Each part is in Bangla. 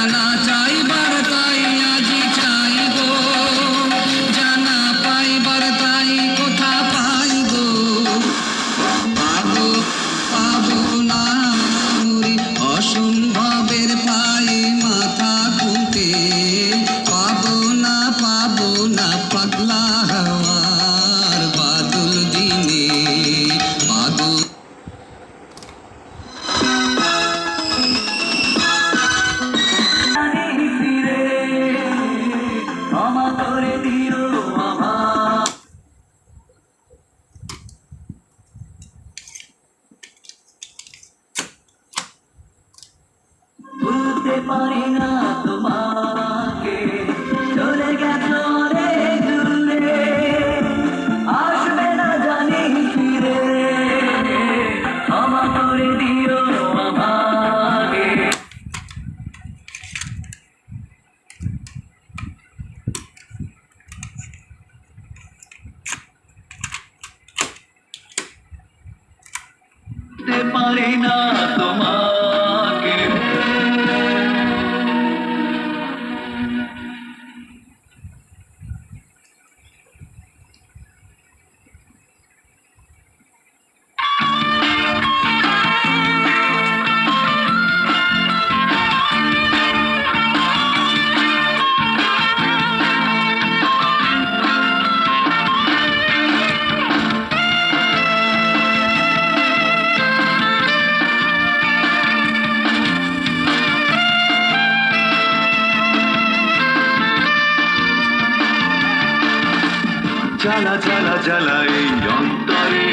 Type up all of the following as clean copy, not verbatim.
জানা চাইবার তাই আজি চাইব, জানা পাইবার তাই কোথা পাইব। পাবো পাবো না মুড়ি অসম্ভবের পায়ে মাথা খুঁটে, পাবো না পাগলা হওয়ার বাদল দিনে বাদল। ভুলতে পারি না তোমাকে, চলে গেছো অনেক দূরে, আসবে না জানি ফিরে, ক্ষমা করে দিও আমাকে। ভুলতে পারি না তোমাকে। জ্বালা জ্বালা জ্বালা এই অন্তরে,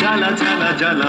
জ্বালা জ্বালা জ্বালা